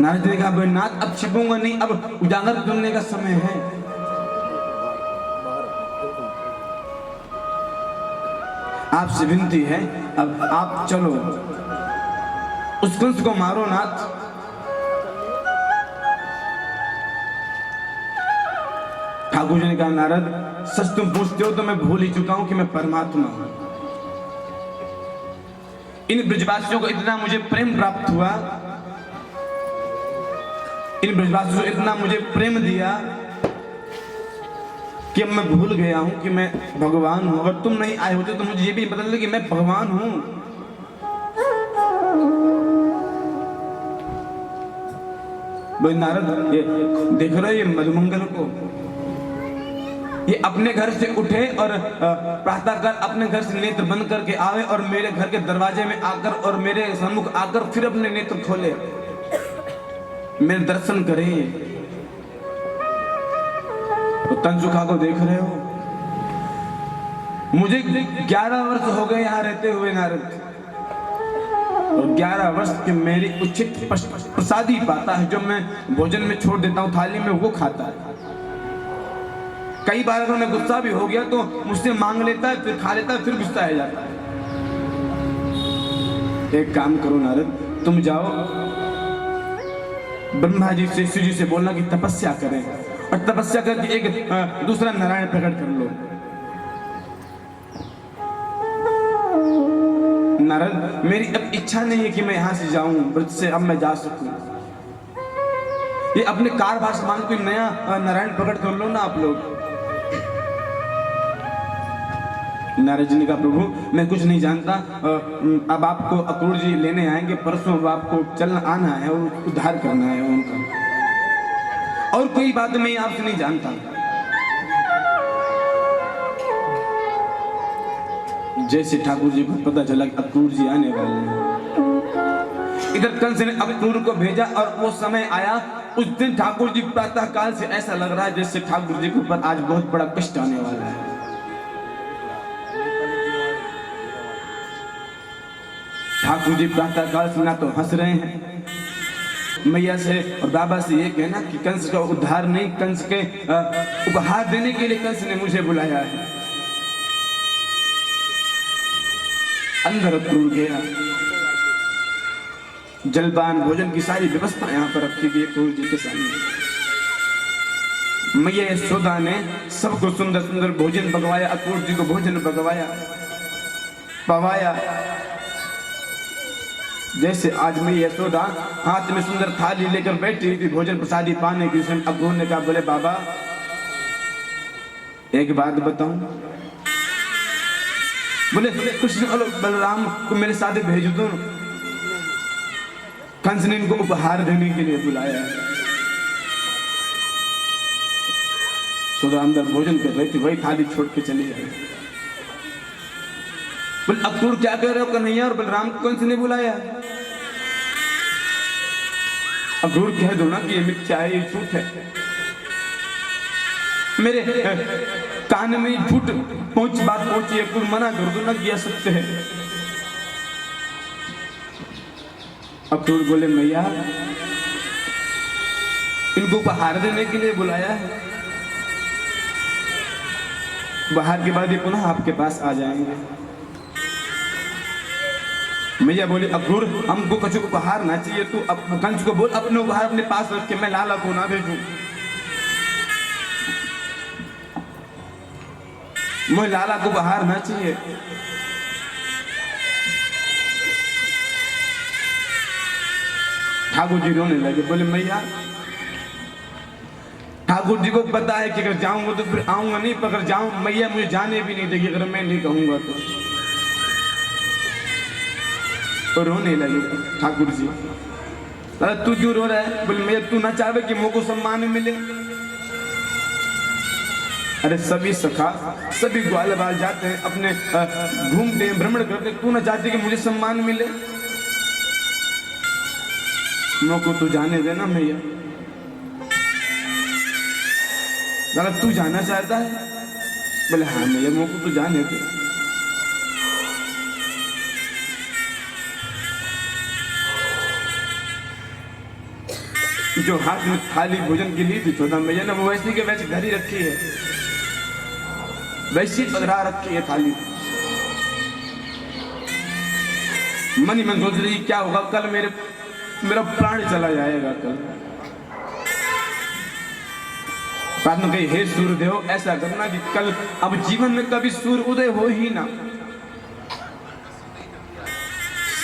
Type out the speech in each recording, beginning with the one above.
नारद जी ने कहा नाथ अब छिपूंगा नहीं, अब उजागर करने का समय है। आपसे विनती है अब आप चलो, उस कंस को मारो नाथ। ठाकुर जी ने कहा नारद सच तुम पूछते हो तो मैं भूल ही चुका हूं कि मैं परमात्मा हूं। इन ब्रजवासियों को इतना मुझे प्रेम प्राप्त हुआ, इन ब्रजवासियों को इतना मुझे प्रेम दिया कि अब मैं भूल गया हूं कि मैं भगवान हूं। अगर तुम नहीं आए होते तो मुझे ये भी बता दे कि मैं भगवान हूं। भाई नारद ये देख रहे हो ये मधुमंगल को, ये अपने घर से उठे और प्रातःकाल अपने घर से नेत्र बंद करके आवे और मेरे घर के दरवाजे में आकर और मेरे सम्मुख आकर फिर अपने नेत्र खोले, मेरे दर्शन करे। तो तंजुका को देख रहे हो, मुझे 11 वर्ष हो गए यहाँ रहते हुए नारद, और 11 वर्ष के मेरी उचित प्रसाद ही पाता है, जो मैं भोजन में छोड़ देता हूँ थाली में वो खाता है। कई बार अगर मैं गुस्सा भी हो गया तो मुझसे मांग लेता है, फिर खा लेता है, फिर गुस्सा आ जाता है। एक काम करो नारद, तुम जाओ ब्रह्मा जी से शिव जी से बोलना कि तपस्या करें, और तपस्या करके एक दूसरा नारायण प्रकट कर लो। नारद मेरी अब इच्छा नहीं है कि मैं यहां से जाऊं, ब्रज से अब मैं जा सकूं। ये अपने कारभार समान कोई नया नारायण प्रकट कर लो ना आप लोग। नारद जी ने कहा प्रभु मैं कुछ नहीं जानता, अब आपको अक्रूर जी लेने आएंगे परसों, अब आपको चलना आना है और उद्धार करना है उनका, और कोई बात मैं आपसे नहीं जानता। जैसे ठाकुर जी को पता चला कि अक्रूर जी आने वाले हैं, इधर कंस ने अक्रूर को भेजा और वो समय आया। उस दिन ठाकुर जी प्रातः काल से ऐसा लग रहा है जैसे ठाकुर जी के ऊपर आज बहुत बड़ा कष्ट आने वाला है। ठाकुर जी प्रातः काल से ना तो हंस रहे हैं, मैया से और बाबा से ये कहना कि कंस का उद्धार नहीं, कंस के उपहार देने के लिए कंस ने मुझे बुलाया है। अंदर अक्रूर गया, जलपान भोजन की सारी व्यवस्था यहाँ पर रखी गई अक्रूर जी के सामने। मैया यशोदा ने सबको सुंदर सुंदर भोजन पकवाया, अक्रूर जी को भोजन पकवाया पवाया। जैसे आज मैया यशोदा हाथ में सुंदर थाली लेकर बैठी थी भोजन प्रसादी पाने की, उसने अक्रूर ने कहा बोले बाबा एक बात बताऊं। बोले कृष्ण और बलराम को मेरे साथ भेज दो, कंस ने इनको उपहार देने के लिए बुलाया है। यशोदा अंदर भोजन कर रही थी, वही थाली छोड़ के चली आई। बोले अक्रूर क्या कह रहे हो कन्हैया, और बलराम को कंस ने बुलाया? अक्रूर कह दो ना कि ये मिथ्या है, ये झूठ है, मेरे कान में झूठ बात पहुंची है, कोई मना कर दो ना किया सत्य है। अक्रूर बोले मैया इनको उपहार देने के लिए बुलाया है, बाहर के बाद ये पुनः आपके पास आ जाएंगे। मैया बोली अक्रूर हमको कुछ उपहार ना चाहिए, तू कंस को बोल अपने उपहार अपने पास रख के मैं लाला को ना भेजूं, मुझे लाला को उपहार ना चाहिए। ठाकुर जी रोने लगे, बोले मैया ठाकुर जी को पता है कि अगर जाऊंगा तो फिर आऊंगा नहीं, पर अगर जाऊं मैया मुझे जाने भी नहीं देगी अगर मैं नहीं कहूंगा तो रोने लगे ठाकुर जी। अरे तू क्यों रो रहा है? बोले मैया तू ना चाहे कि मुझको सम्मान मिले? अरे सभी सखा सभी ग्वाल बाल जाते हैं अपने घूमते हैं भ्रमण करते, तू ना चाहती कि मुझे सम्मान मिले? मुझको तू जाने देना मैया। तू जाना चाहता है? बोले हाँ मैया मुझको तू जाने दे। जो हाथ में थाली भोजन की ली थी छोटा मैया ने, वो वैसी के वैसे घर ही रखी है, वैसी पधरा रखी है थाली। मन ही मन सोच रही क्या होगा कल, मेरा प्राण चला जाएगा कल। प्रार्थना कही, हे सूर्यदेव ऐसा करना कि कल अब जीवन में कभी सूर्य उदय हो ही ना।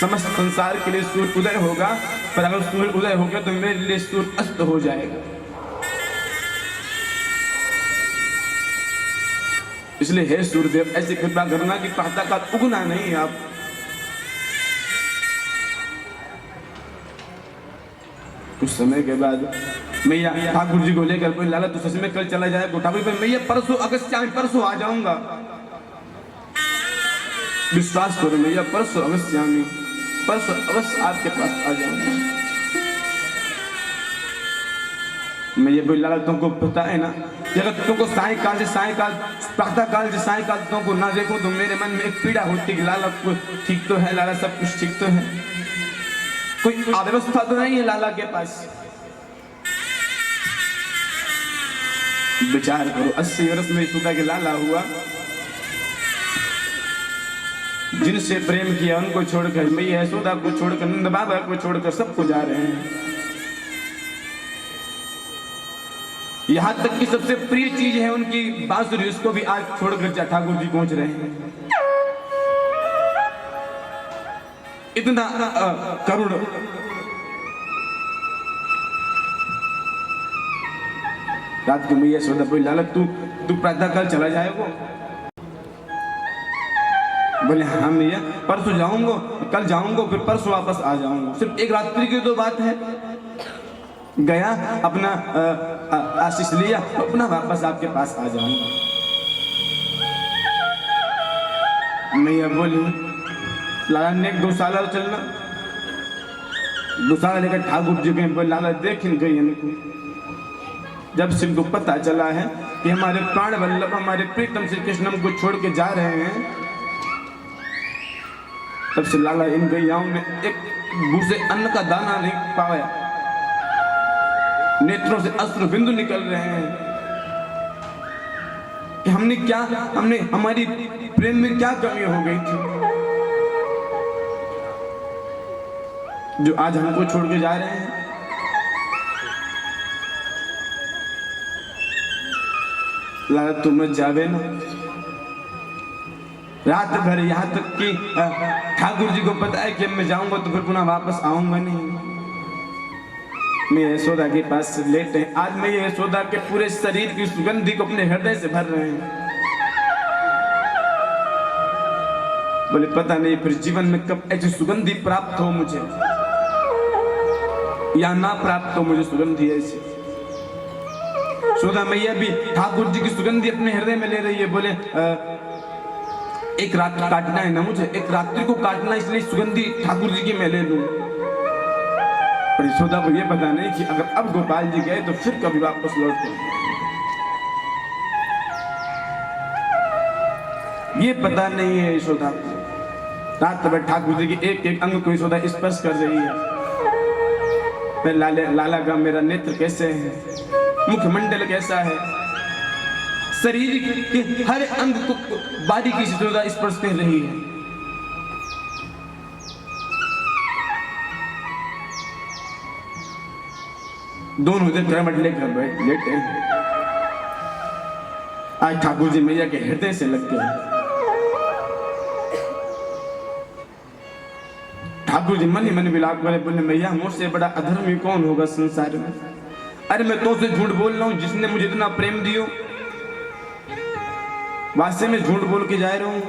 समस्त संसार के लिए सूर्य उदय होगा, पर अगर सूर्य उदय हो गया तो मेरे लिए सूर्य अस्त हो जाएगा। इसलिए हे सूर्यदेव ऐसी कृपा करना कि प्रातःकाल उगना नहीं आप। कुछ समय के बाद मैया ठाकुर जी को लेकर कोई लाला तो सच में कल चला जाए ठाकुर पर मैया परसों अगस्त्यामी परसों आ जाऊंगा, विश्वास करो मैया परसों अगस्त्यामी परसों अवश्य आपके पास आ जाऊंगा। मैया बोली लाला तुमको पता है ना कि अगर तुमको सायकाल प्रातःकाल से सायकाल तुमको ना देखो तो मेरे मन में एक पीड़ा होती कि लाला कुछ ठीक तो है, लाला सब कुछ ठीक तो है, कोई अव्यवस्था तो नहीं है लाला के पास। विचार करो 80 वर्ष में यशोदा के लाला हुआ, जिनसे प्रेम किया उनको छोड़कर, मैया यशोदा को छोड़कर, नंद बाबा को छोड़कर सबको जा रहे हैं। यहां तक कि सबसे प्रिय चीज है उनकी बांसुरी, उसको भी आज छोड़कर ठाकुर जी पहुंच रहे हैं। इतना करुण रात को मैया यशोदा बोली लाला तू प्रातःकाल चला जाएगा? बोले हाँ मैया परसों जाऊंगा, कल जाऊंगा फिर परसों वापस आ जाऊंगा, सिर्फ एक रात्रि की तो बात है। गया अपना आशीष लिया, अपना वापस आपके पास आ जाऊंगा। मैया बोली लाला ने गौशाला चलना, गौशाला लेकर ठाकुर जी गए, बोले लाला देख गई इनको। जब सिंह को पता चला है कि हमारे प्राण वल्लभ हमारे प्रीतम श्री कृष्ण हमको छोड़ के जा रहे हैं, तब से लाला इन गैयाओं में एक भूसे अन्न का दाना नहीं पाया, नेत्रों से अश्रु बिंदु निकल रहे हैं कि हमने हमारी प्रेम में क्या कमी हो गई थी जो आज हमको छोड़ के जा रहे हैं। लाला तुम मत जावे ना। रात भर यहाँ तक कि ठाकुर जी को पता है कि मैं जाऊंगा तो फिर पुनः वापस आऊंगा नहीं। मैं यशोदा के पास लेटे, आज मैं यशोदा के पूरे शरीर की सुगंधी को अपने हृदय से भर रहे हैं। बोले पता नहीं फिर जीवन में कब ऐसी सुगंधी प्राप्त हो मुझे या ना प्राप्त हो मुझे सुगंधी ऐसी। यशोदा मैया भी ठाकुर जी की सुगंधी अपने हृदय में ले रही है। बोले एक रात काटना है ना मुझे, एक रात्रि को काटना, इसलिए सुगंधी ठाकुर जी की मैं ले लूं। पर यशोदा को ये पता नहीं कि अगर अब गोपाल जी गए तो फिर कभी वापस लौटते, ये पता नहीं है यशोदा को। रात भर ठाकुर जी के एक एक अंग को यशोदा स्पर्श कर रही है। मैं लाला का मेरा नेत्र कैसे है, मुखमंडल कैसा है, शरीर के हर अंग को बारीकी से यशोदा स्पर्श कर रही है। दोनों इधर करवट लेकर लेटे हैं। आज ठाकुर जी मैया के हृदय से लग गए। ठाकुर जी मन ही मन विलाप करे, बोले मैया मुझसे बड़ा अधर्मी कौन होगा संसार में। अरे मैं तो से झूठ बोल रहा हूं, जिसने मुझे इतना प्रेम दियो वास्तव में झूठ बोल के जा रहा हूं।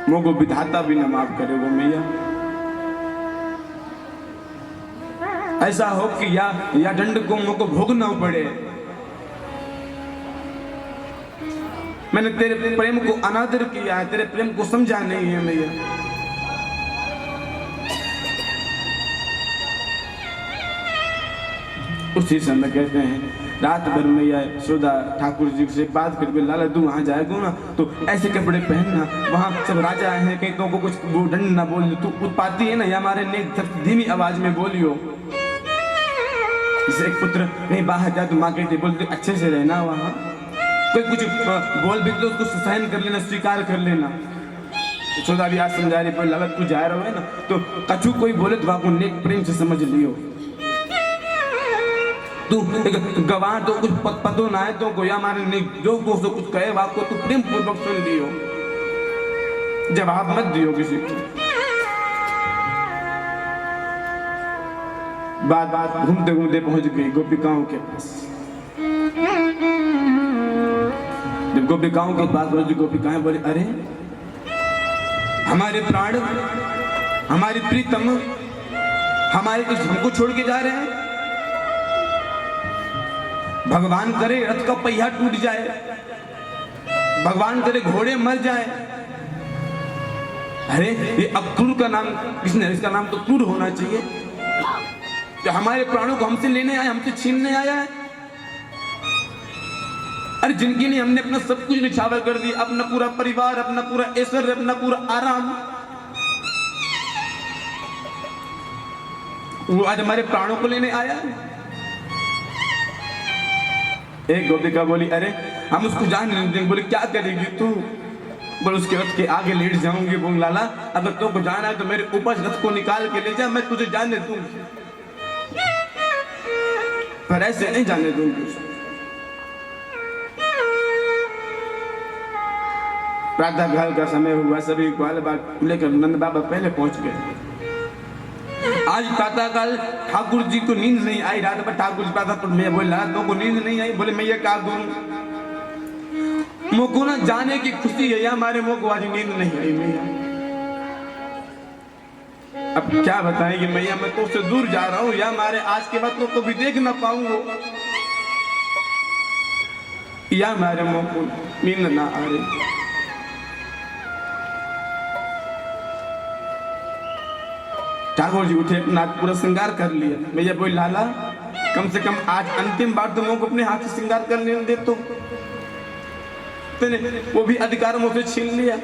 मुझको विधाता भी न माफ करेगा मैया। ऐसा हो कि या दंड को मुझको भोगना पड़े। मैंने तेरे प्रेम को अनादर किया है, तेरे प्रेम को समझा नहीं है मैया। उसी समय कहते हैं रात भर मैया यशोदा ठाकुर जी से बात करके, लाला तू वहाँ जाएगा ना तो ऐसे कपड़े पहनना, वहाँ सब राजा हैं, कहीं तो को कुछ वो दंड ना बोल, तू उत्पाती है ना, या हमारे ने धीमी आवाज में बोलियो। जैसे एक पुत्र कहीं बाहर जा तो माँ कहती बोलते अच्छे से रहना, वहाँ कोई कुछ बोल भी तो उसको सहन कर लेना, स्वीकार कर लेना। यशोदा भी आज समझा रही, पर लाला तू जा रहा है ना तो कछु कोई बोले तो आपको नेक प्रेम से समझ लियो, तू गवाह तो कुछ पतो ना है तो कोई हमारे ने जो कुछ कहे आपको तू प्रेम पूर्वक सुन लियो, जवाब मत दियो किसी को। बात घूमते घूमते पहुंच गई गोपिकाओं के पास। जब गोपिकाओं के पास पहुंची, गोपिकाएं बोले अरे हमारे प्राण, हमारी प्रीतम, हमारे कुछ हमको छोड़ के जा रहे हैं, भगवान करे रथ का पहिया टूट जाए, भगवान करे घोड़े मर जाए। अरे ये अक्रूर का नाम किसने, इसका नाम तो क्रूर होना चाहिए, जो हमारे प्राणों को हमसे लेने आया, हमसे छीनने आया है। अरे जिनके लिए हमने अपना सब कुछ निछावर कर दिया, अपना पूरा परिवार, अपना पूरा ऐश्वर्य, अपना पूरा आराम, वो आज हमारे प्राणों को लेने आया है। एक गोपिका बोली अरे हम उसको जान नहीं देंगे। बोले क्या करेगी तू? बोले उसके रथ के आगे लेट जाऊंगी। बोल लाला अगर तुमको जाना है तो मेरे ऊपर रथ को निकाल के ले जा, मैं तुझे जाने दूंगी, पर ऐसे नहीं जाने दूंगी। प्रातः काल का समय हुआ, सभी ग्वाल बाग लेकर नंद बाबा पहले पहुंच गए। आज प्रातः काल ठाकुर जी को नींद नहीं आई, रात भर ठाकुर जी प्रातः पर मैं बोला तो को नींद नहीं आई। बोले मैं ये क्या करूं, मुझको ना जाने की खुशी है या हमारे मुंह को आज नींद नहीं आई मैया। अब क्या बताएं कि मैया मैं तो उससे दूर जा रहा हूं या हमारे आज के बाद को भी देख ना पाऊंगा, या हमारे मुंह को नींद ना आ रही। ठाकुर जी उठे, अपना पूरा श्रृंगार कर लिया। भैया बोल लाला कम से कम आज अंतिम बार तुम लोगों को अपने हाथ से श्रृंगार कर लेने दे, तो वो भी अधिकार मुझसे छीन लिया।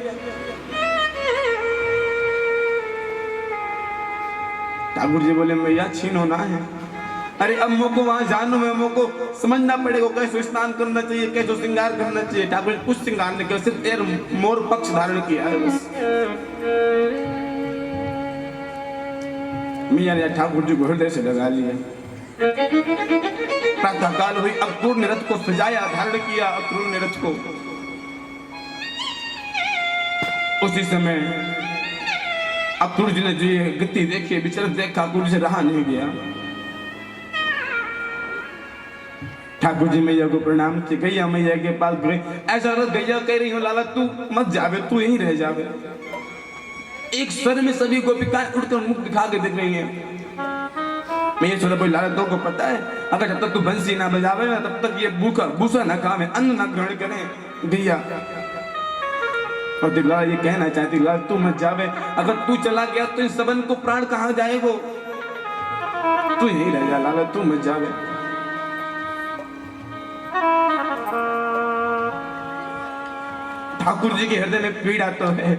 ठाकुर जी बोले मैया छीन होना है। अरे अब मुझको वहां जानो, मैं मुझको समझना पड़ेगा कैसे स्नान करना चाहिए, कैसे श्रृंगार करना चाहिए। ठाकुर जी कुछ श्रृंगार नहीं किया, सिर्फ एक मोर पक्ष धारण किया है बस। मियां ने ठाकुर जी को हृदय से लगा लिया। प्रातः काल हुई, अक्रूर ने रथ को सजाया, धारण किया अक्रूर ने रथ को। उसी समय अक्रूर जी ने जो ये गति देखी, विचलित देखा, अक्रूर से रहा नहीं गया। ठाकुर जी मैया को प्रणाम किया, गैया मैया के पास गए। ऐसा रथ गैया कह रही हूँ लाला तू मत जावे, तू यहीं रह जावे। एक स्वर में सभी गोपिकाएं उठकर मुख दिखा के देख रही हैं। मैं ये सोचा बोल लाला तो को पता है अगर जब तक तू बंसी ना बजावे ना तब तक ये भूखा भूसा ना खावे, अन्न ना ग्रहण करें भैया। और दिखला ये कहना चाहती लाल तू मत जावे, अगर तू चला गया तो इन सबन को प्राण कहाँ जाएगो, तू यहीं रह जा लाला, तू मत जावे। ठाकुर जी के हृदय में पीड़ा तो है,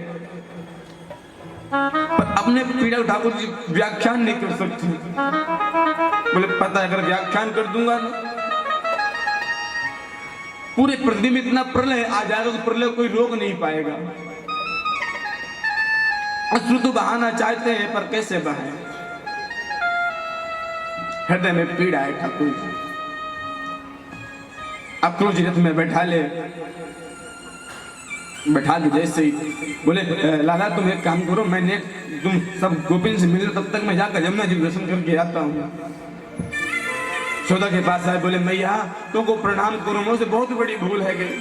पर अपने पीड़ा ठाकुर जी व्याख्यान नहीं कर सकते। बोले पता है अगर व्याख्यान कर दूंगा ना पूरे पृथ्वी में इतना प्रलय आ जाएगा कि प्रलय कोई रोक नहीं पाएगा। अश्रु तो बहाना चाहते हैं पर कैसे बहाए, हृदय में पीड़ा है ठाकुर जी। अक्रूर जी रथ में बैठा ले, बैठा के जैसे ही बोले लाला तुम एक काम करो, मैंने तुम सब गोपिन से मिलो तब तक मैं जाकर यमुना जी दर्शन करके आता हूँ। यशोदा के पास आए, बोले मैया तुमको प्रणाम करो, मुझसे बहुत बड़ी भूल है गई,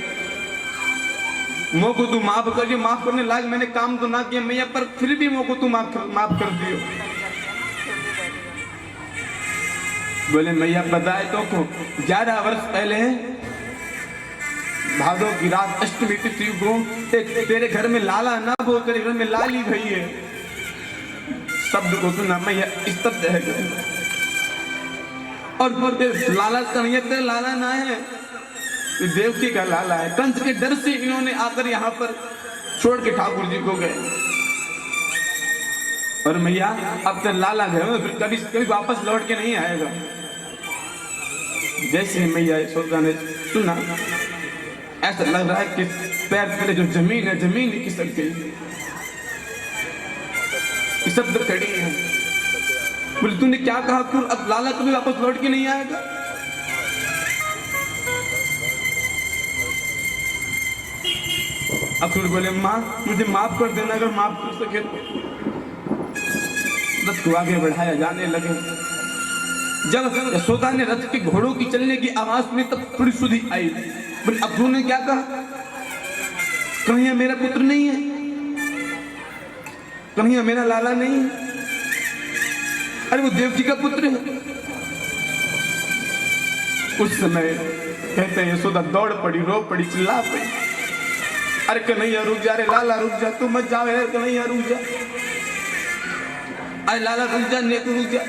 मुझको तू माफ करिए, माफ करने लायक मैंने काम तो ना किया मैया, पर फिर भी मुझको तू माफ कर दियो। बोले मैया पता है तुमको 11 वर्ष पहले भादो की रात अष्टमी तिथि को तेरे घर में लाला ना वो तेरे घर में लाली गई है। शब्द को सुना मैया स्तब्ध है। और लाला कन्हैया तेरा लाला ना है, देवकी का लाला है। कंस के डर से इन्होंने आकर यहाँ पर छोड़ के ठाकुर जी को गए। और मैया अब तो लाला घर में फिर कभी कभी वापस लौट के नहीं आएगा। जैसे ही मैया यशोदा ने सुना, ऐसा लग रहा है कि पैर तले जो जमीन है, जमीन ही खिसक गई। शब्द खड़ी है, बोले तूने क्या कहा? तू अब लाला कभी वापस लौट के नहीं आएगा? असुर बोले माँ मुझे माफ कर देना, अगर माफ कर सके। रथ को आगे बढ़ाया जाने लगे। जब यशोदा ने रथ के घोड़ों की चलने की आवाज सुनी तब थोड़ी सुधी आई। बोले अब तूने क्या कहा? कन्हैया मेरा पुत्र नहीं है, कन्हैया मेरा लाला नहीं है, अरे वो देवकी का पुत्र है। उस समय कहते हैं यशोदा दौड़ पड़ी, रो पड़ी, चिल्ला पड़ी, अरे कन्हैया रुक जा, रे लाला रुक जा, तू मत जा, कन्हैया रुक जा, अरे लाला रुक जा, नेतू रुक जा।